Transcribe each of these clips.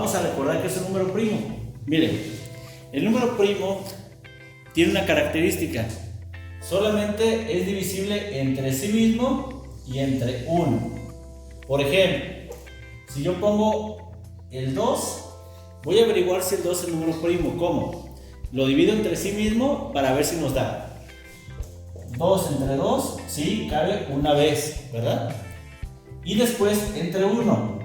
vamos a recordar que es un número primo. Miren, el número primo tiene una característica. Solamente es divisible entre sí mismo y entre 1. Por ejemplo, si yo pongo el 2, voy a averiguar si el 2 es número primo. ¿Cómo? Lo divido entre sí mismo para ver si nos da. 2 entre 2, sí, cabe una vez, ¿verdad? Y después entre 1.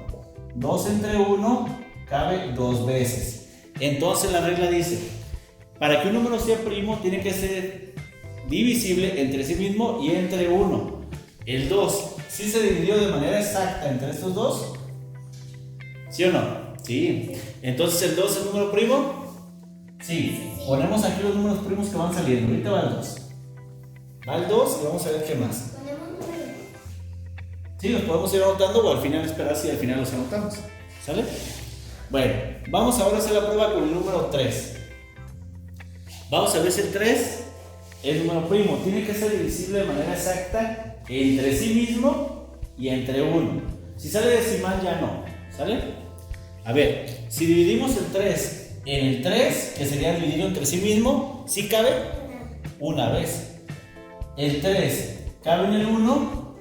2 entre 1 cabe 2 veces. Entonces la regla dice, para que un número sea primo tiene que ser divisible entre sí mismo y entre 1. El 2, ¿sí se dividió de manera exacta entre estos dos? ¿Sí o no? Sí. Entonces el 2 es número primo. Sí. Ponemos aquí los números primos que van saliendo. Ahorita va el 2. Va el 2 y vamos a ver qué más. Sí, los podemos ir anotando o al final esperar si al final los anotamos. ¿Sale? Bueno, vamos ahora a hacer la prueba con el número 3. Vamos a ver si el 3 es número primo. Tiene que ser divisible de manera exacta entre sí mismo y entre 1. Si sale decimal ya no. ¿Sale? A ver, si dividimos el 3 en el 3, que sería dividido entre sí mismo, ¿sí cabe? Una vez. El 3 cabe en el 1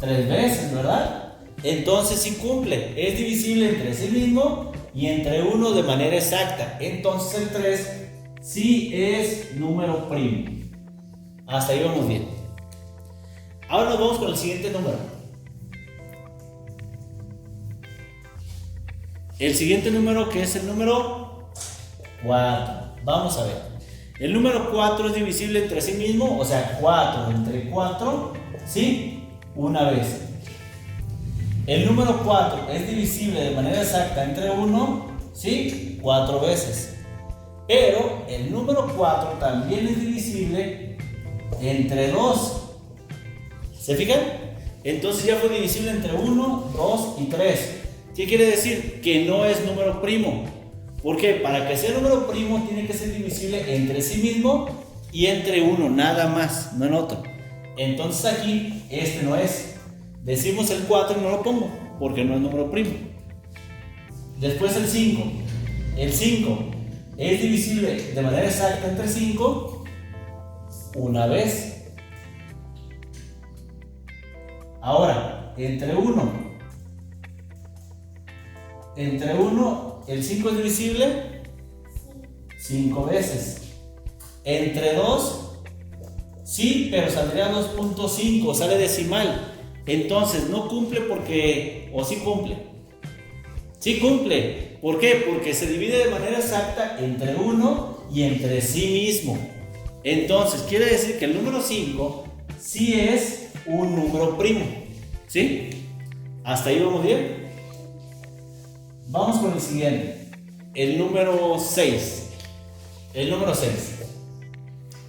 3 veces, ¿verdad? Entonces sí cumple. Es divisible entre sí mismo y entre 1 de manera exacta. Entonces el 3 sí es número primo. Hasta ahí vamos bien. Ahora nos vamos con el siguiente número. El siguiente número, que es el número 4. Vamos a ver. El número 4 es divisible entre sí mismo, o sea, 4 entre 4, ¿sí? Una vez. El número 4 es divisible de manera exacta entre 1, ¿sí? 4 veces. Pero el número 4 también es divisible entre 2. ¿Se fijan? Entonces ya fue divisible entre 1, 2 y 3. ¿Qué quiere decir? Que no es número primo. ¿Por qué? Para que sea número primo tiene que ser divisible entre sí mismo y entre 1, nada más, no en otro. Entonces aquí este no es. Decimos el 4 y no lo pongo porque no es número primo. Después el 5. El 5 es divisible de manera exacta entre 5 una vez. Ahora, entre 1. Entre 1, el 5 es divisible 5 veces. Entre 2, sí, pero saldría 2.5, sale decimal. Entonces no cumple porque, o sí cumple. Sí cumple. ¿Por qué? Porque se divide de manera exacta entre 1 y entre sí mismo. Entonces quiere decir que el número 5 sí es un número primo. ¿Sí? ¿Hasta ahí vamos bien? Vamos con el siguiente. El número 6. El número 6.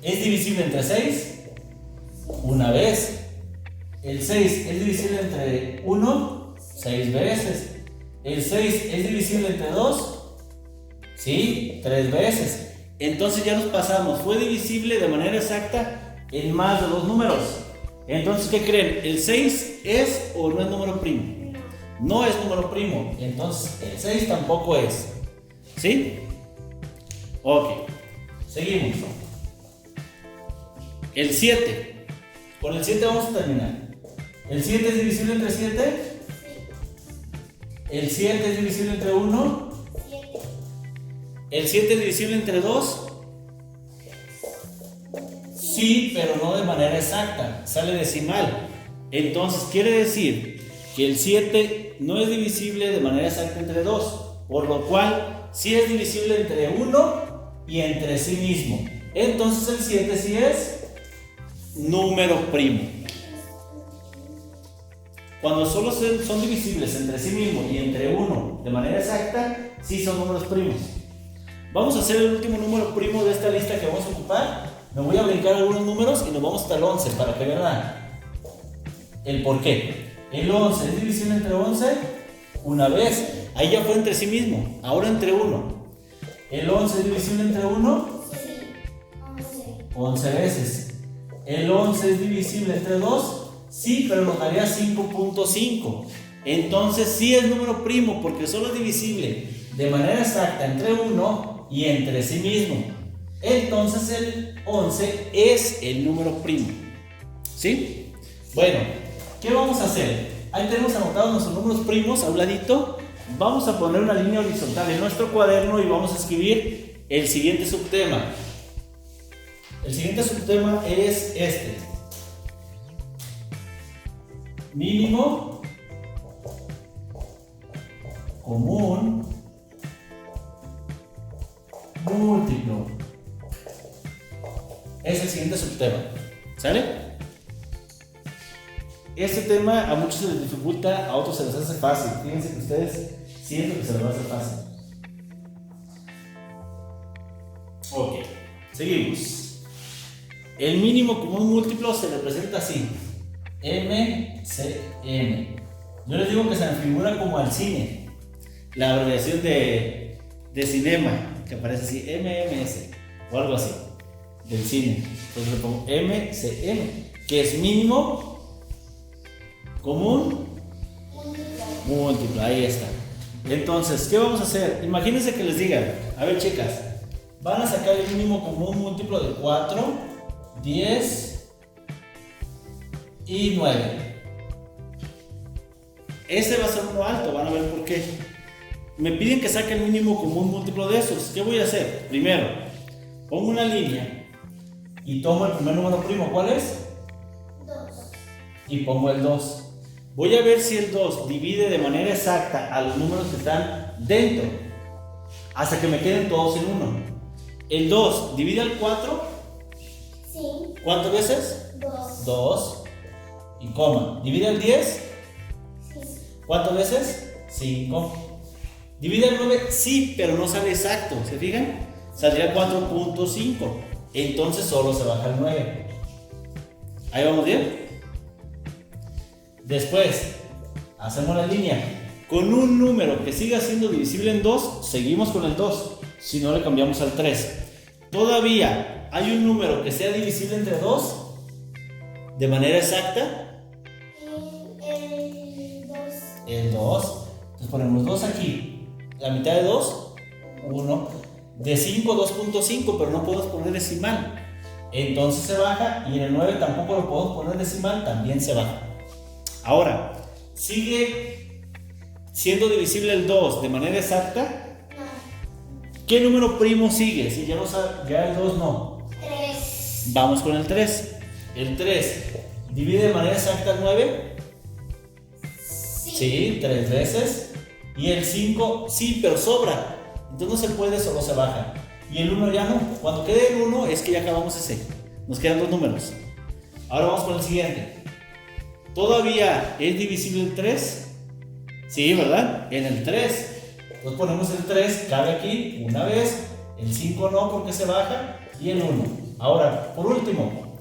¿Es divisible entre 6? Una vez. El 6 es divisible entre 1, 6 veces. El 6 es divisible entre 2, sí, 3 veces. Entonces ya nos pasamos. Fue divisible de manera exacta en más de 2 números. Entonces, ¿qué creen? ¿El 6 es o no es número primo? No es número primo. Entonces, el 6 tampoco es. ¿Sí? Ok. Seguimos. El 7. Con el 7 vamos a terminar. ¿El 7 es divisible entre 7? ¿El 7 es divisible entre 1? ¿El 7 es divisible entre 2? Sí, pero no de manera exacta. Sale decimal. Entonces, quiere decir que el 7 no es divisible de manera exacta entre 2. Por lo cual, sí es divisible entre 1 y entre sí mismo. Entonces, el 7 sí es número primo. Cuando solo son divisibles entre sí mismo y entre 1 de manera exacta, sí son números primos. Vamos a hacer el último número primo de esta lista que vamos a ocupar. Me voy a brincar algunos números y nos vamos hasta el 11 para que vean el por qué. El 11 es divisible entre 11 una vez. Ahí ya fue entre sí mismo. Ahora entre 1. El 11 es divisible entre 1 11 veces. El 11 es divisible entre 2. Sí, pero nos daría 5.5. entonces sí es número primo porque solo es divisible de manera exacta entre 1 y entre sí mismo. Entonces el 11 es el número primo. ¿Sí? Bueno, ¿qué vamos a hacer? Ahí tenemos anotados nuestros números primos a un ladito. Vamos a poner una línea horizontal en nuestro cuaderno y vamos a escribir el siguiente subtema. El siguiente subtema es este: mínimo común múltiplo. Es el siguiente subtema. ¿Sale? Este tema a muchos se les dificulta, a otros se les hace fácil. Fíjense que ustedes sienten que se les va a hacer fácil. Ok, seguimos. El mínimo común múltiplo se representa así: MCM. Yo les digo que se me figura como al cine, la abreviación de cinema, que aparece así, MMS o algo así, del cine. Entonces le pongo MCM, que es mínimo común múltiplo. Ahí está. Entonces, ¿qué vamos a hacer? Imagínense que les digan, a ver chicas, van a sacar el mínimo común múltiplo de 4, 10 y 9. Ese va a ser uno alto, van a ver por qué. Me piden que saque el mínimo común múltiplo de esos. ¿Qué voy a hacer? Primero, pongo una línea y tomo el primer número primo. ¿Cuál es? 2. Y pongo el 2. Voy a ver si el 2 divide de manera exacta a los números que están dentro, hasta que me queden todos en 1. El 2 divide al 4. Sí. ¿Cuántas veces? 2. 2. Y coma. ¿Divide al 10? Sí. ¿Cuántas veces? 5. ¿Divide al 9? Sí, pero no sale exacto. ¿Se fijan? Saldría 4.5. Entonces solo se baja el 9. ¿Ahí vamos bien? Después, hacemos la línea. Con un número que siga siendo divisible en 2, seguimos con el 2. Si no, le cambiamos al 3. Todavía hay un número que sea divisible entre 2 de manera exacta. El 2. El 2. Entonces ponemos 2 aquí. La mitad de 2, 1. De 5, 2.5, pero no podemos poner decimal. Entonces se baja. Y en el 9 tampoco lo podemos poner decimal, también se baja. Ahora, ¿sigue siendo divisible el 2 de manera exacta? No. ¿Qué número primo sigue? Si ya, no sabe, ya el 2 no. 3. Vamos con el 3. El 3 divide de manera exacta el 9. Sí, 3 veces. Y el 5, sí, pero sobra. Entonces no se puede, solo se baja. Y el 1 ya no. Cuando quede el 1 es que ya acabamos ese. Nos quedan 2 números. Ahora vamos con el siguiente. ¿Todavía es divisible el 3? Sí, ¿verdad? En el 3. Entonces ponemos el 3, cabe aquí una vez. El 5 no, porque se baja. Y el 1. Ahora, por último,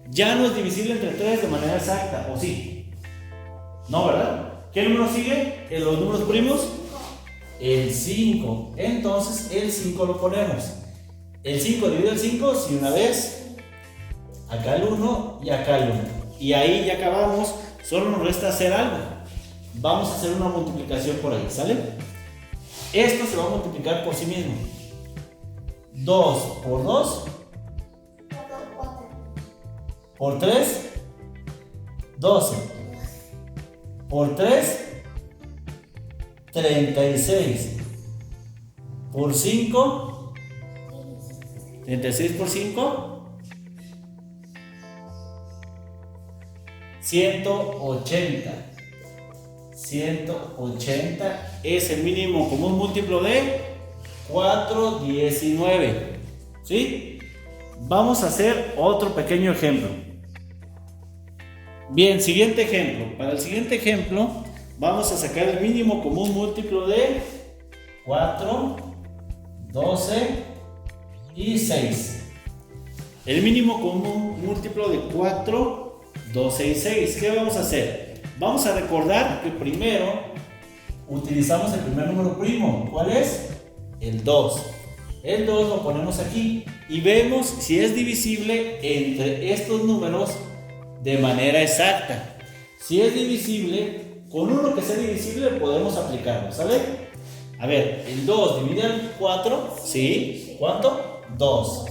ya no es divisible entre 3 de manera exacta, ¿o sí? No, ¿verdad? ¿Qué número sigue en los números primos? El 5. Entonces el 5 lo ponemos. El 5 divide el 5, sí, una vez. Acá el 1 y acá el 1. Y ahí ya acabamos. Solo nos resta hacer algo. Vamos a hacer una multiplicación por ahí, ¿sale? Esto se va a multiplicar por sí mismo. 2 por 2. 4. Por 3. 12. Por 3. 36. Por 5. 36 por 5. 180. 180 es el mínimo común múltiplo de 419. ¿Sí? Vamos a hacer otro pequeño ejemplo. Bien, siguiente ejemplo. Para el siguiente ejemplo vamos a sacar el mínimo común múltiplo de 4, 12 y 6. El mínimo común múltiplo de 4, 12 y 6. ¿Qué vamos a hacer? Vamos a recordar que primero utilizamos el primer número primo. ¿Cuál es? El 2. El 2 lo ponemos aquí y vemos si es divisible entre estos números de manera exacta. Si es divisible, con uno que sea divisible podemos aplicarlo, ¿sale? A ver, el 2 divide al 4, ¿sí? ¿Cuánto? 2.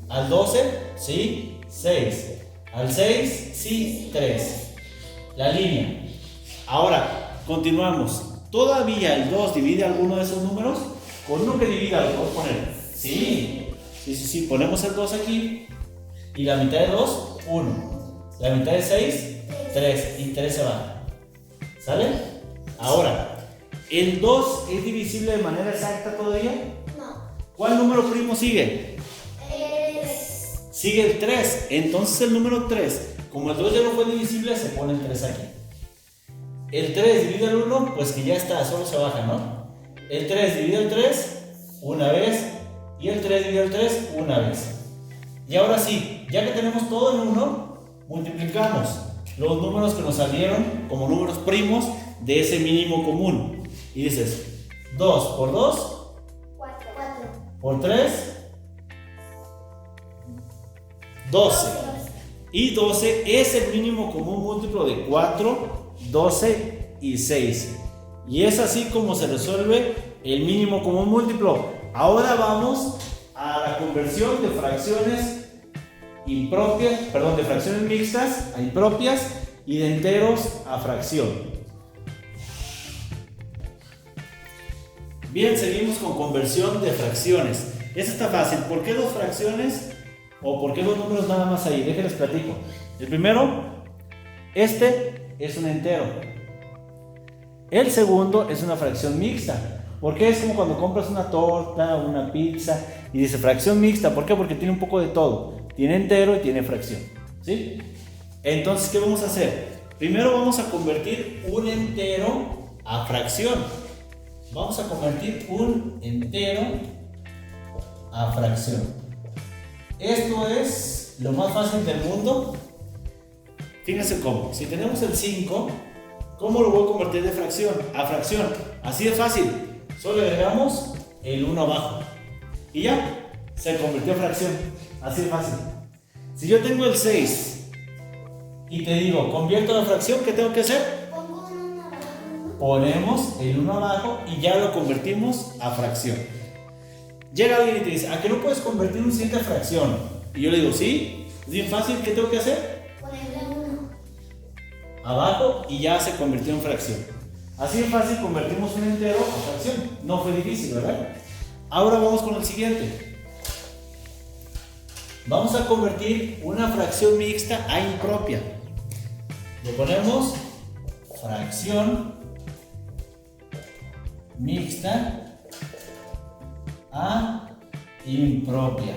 Al 12, ¿sí? 6. Al 6, ¿sí? 3. La línea. Ahora, continuamos. ¿Todavía el 2 divide alguno de esos números? Con uno que divida, ¿lo puedo poner? Sí. Sí. Ponemos el 2 aquí. Y la mitad de 2, 1. La mitad de 6, 3. Y 3 se va. ¿Sale? Ahora, ¿el 2 es divisible de manera exacta todavía? No. ¿Cuál número primo sigue? Sigue el 3. Entonces el número 3, como el 2 ya no fue divisible, se pone el 3 aquí. El 3 divide el 1, pues que ya está, solo se baja, ¿no? El 3 divide el 3 una vez y el 3 divide el 3 una vez. Y ahora sí, ya que tenemos todo en 1, multiplicamos los números que nos salieron como números primos de ese mínimo común. Y dices, 2 por 2, 4. por 3, 12. Y 12 es el mínimo común múltiplo de 4, 12 y 6. Y es así como se resuelve el mínimo común múltiplo. Ahora vamos a la conversión de fracciones impropias, de fracciones mixtas a impropias y de enteros a fracción. Bien, seguimos con conversión de fracciones. Esta está fácil. ¿Por qué dos fracciones? ¿O por qué dos números nada más ahí? Déjenles platico. El primero, este es un entero. El segundo es una fracción mixta. ¿Por qué? Es como cuando compras una torta, una pizza y dice fracción mixta. ¿Por qué? Porque tiene un poco de todo. Tiene entero y tiene fracción. ¿Sí? Entonces, ¿qué vamos a hacer? Primero vamos a convertir un entero a fracción. Vamos a convertir un entero a fracción. Esto es lo más fácil del mundo. Fíjense cómo. Si tenemos el 5, ¿cómo lo voy a convertir de fracción a fracción? Así de fácil. Solo le agregamos el 1 abajo. Y ya, se convirtió en fracción. Así de fácil. Si yo tengo el 6 y te digo, convierto a fracción, ¿qué tengo que hacer? Pongo un 1 abajo. Ponemos el 1 abajo y ya lo convertimos a fracción. Llega alguien y te dice, ¿a qué no puedes convertir un 7 a fracción? Y yo le digo, sí, es bien fácil, ¿qué tengo que hacer? Ponerle 1 abajo y ya se convirtió en fracción. Así de fácil convertimos un entero a fracción. No fue difícil, ¿verdad? Ahora vamos con el siguiente. Vamos a convertir una fracción mixta a impropia. Le ponemos fracción mixta a impropia.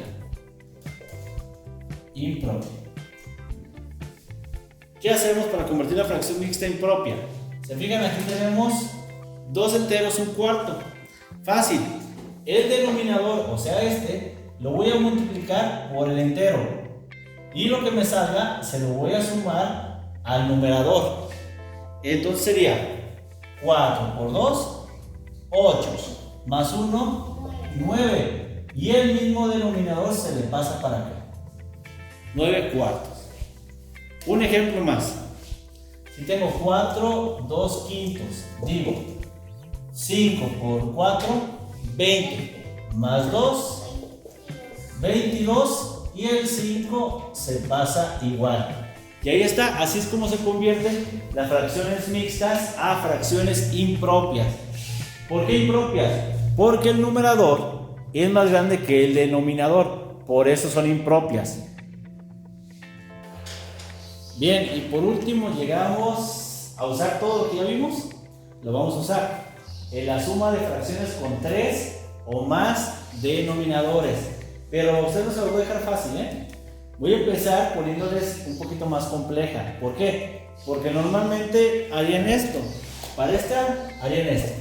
¿Qué hacemos para convertir la fracción mixta a impropia? Se fijan, aquí tenemos dos enteros, un cuarto. Fácil. El denominador, o sea lo voy a multiplicar por el entero. Y lo que me salga, se lo voy a sumar al numerador. Entonces sería 4 por 2, 8. Más 1, 9. Y el mismo denominador se le pasa para acá. 9 cuartos. Un ejemplo más. Si tengo 4, 2 quintos, digo 5 por 4, 20. Más 2, 22. Y el 5 se pasa igual. Y ahí está. Así es como se convierten las fracciones mixtas a fracciones impropias. ¿Por qué impropias? Porque el numerador es más grande que el denominador. Por eso son impropias. Bien, y por último llegamos a usar todo lo que ya vimos. Lo vamos a usar en la suma de fracciones con 3 o más denominadores. Pero a ustedes no se lo voy a dejar fácil, ¿eh? Voy a empezar poniéndoles un poquito más compleja. ¿Por qué? Porque normalmente harían esto. Para esta harían esto.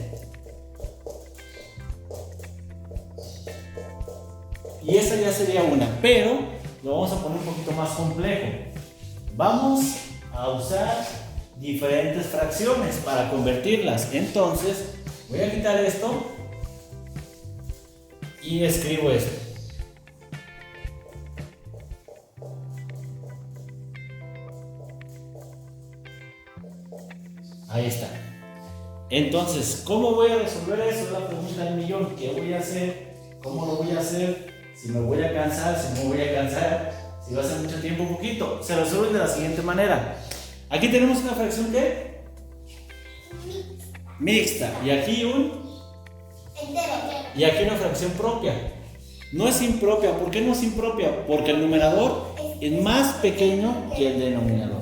Y esa ya sería una, pero lo vamos a poner un poquito más complejo. Vamos a usar diferentes fracciones para convertirlas. Entonces, voy a quitar esto y escribo esto. Ahí está. Entonces, ¿cómo voy a resolver eso? Es la pregunta del millón. ¿Qué voy a hacer? ¿Cómo lo voy a hacer? Si me voy a cansar, si no me voy a cansar, si va a ser mucho tiempo, poquito. Se resuelve de la siguiente manera. Aquí tenemos una fracción ¿qué? Mixta. Y aquí y aquí una fracción propia. No es impropia. ¿Por qué no es impropia? Porque el numerador es más pequeño que el denominador.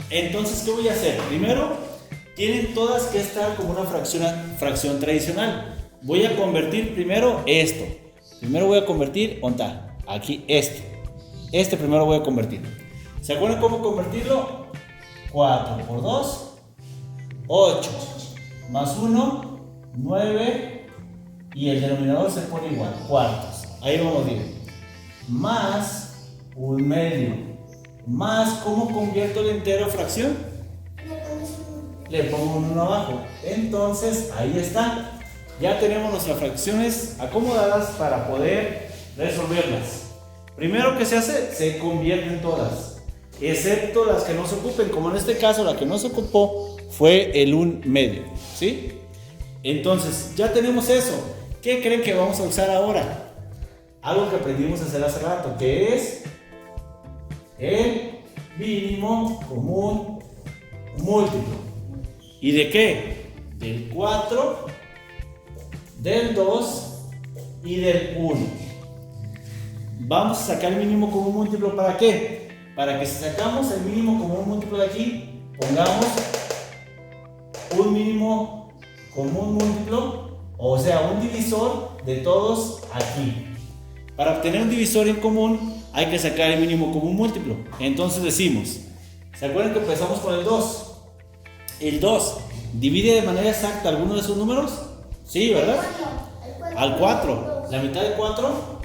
Entonces, ¿qué voy a hacer? Primero, tienen todas que estar como una fracción tradicional. Voy a convertir primero esto. Primero voy a convertir, ¿dónde está? Aquí, este primero voy a convertir. ¿Se acuerdan cómo convertirlo? 4 por 2, 8. Más 1, 9. Y el denominador se pone igual, cuartos. Ahí vamos bien. Más un medio. Más, ¿cómo convierto el entero a fracción? Le pongo un 1 abajo. Entonces, ahí está. Ya tenemos nuestras fracciones acomodadas para poder resolverlas. Primero que se hace, se convierten todas, excepto las que no se ocupen, como en este caso la que no se ocupó fue el 1 medio, ¿sí? Entonces, ya tenemos eso. ¿Qué creen que vamos a usar ahora? Algo que aprendimos a hacer hace rato, que es el mínimo común múltiplo. ¿Y de qué? Del 4, del 2 y del 1. Vamos a sacar el mínimo común múltiplo. ¿Para qué? Para que si sacamos el mínimo común múltiplo de aquí, pongamos un mínimo común múltiplo, o sea, un divisor de todos aquí. Para obtener un divisor en común hay que sacar el mínimo común múltiplo. Entonces decimos, ¿se acuerdan que empezamos con el 2? El 2 divide de manera exacta alguno de sus números. Sí, ¿verdad? Al 4. La mitad de 4,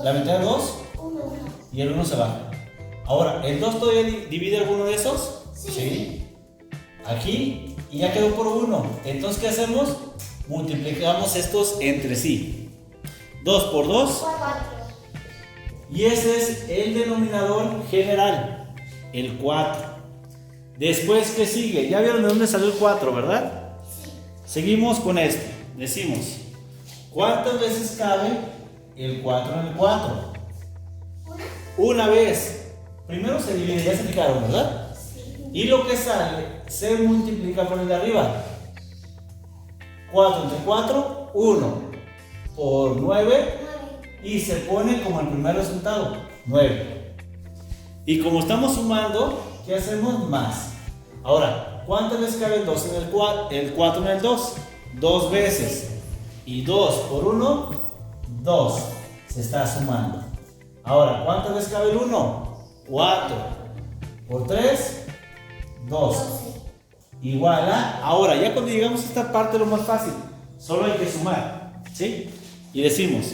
la mitad de 2 y el 1 se baja. Ahora, ¿el 2 todavía divide alguno de esos? Sí. Aquí y ya quedó por 1. Entonces, ¿qué hacemos? Multiplicamos estos entre sí. 2 por 2. Y ese es el denominador general, el 4. Después, ¿qué sigue? Ya vieron de dónde salió el 4, ¿verdad? Sí. Seguimos con esto. Decimos, ¿cuántas veces cabe el 4 en el 4? Una vez. Primero se divide, ya se fijaron, ¿verdad? Sí. Y lo que sale se multiplica por el de arriba. 4 entre 4, 1 por 9 y se pone como el primer resultado, 9. Y como estamos sumando, ¿qué hacemos? Más. Ahora, ¿cuántas veces cabe el 2 en el 4? El 4 en el 2. 2 veces. Y 2 por 1, 2. Se está sumando. Ahora, ¿cuántas veces cabe el 1? 4. Por 3, 2. Igual a... Ahora, ya cuando llegamos a esta parte lo más fácil. Solo hay que sumar, ¿sí? Y decimos,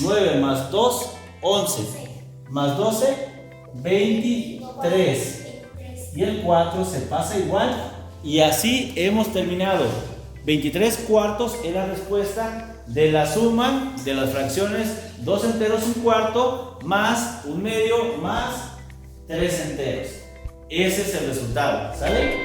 9 más 2, 11. Más 12, 23. Y el 4 se pasa igual. Y así hemos terminado. 23 cuartos es la respuesta de la suma de las fracciones 2 enteros, 1 cuarto, más 1 medio, más 3 enteros. Ese es el resultado, ¿sale?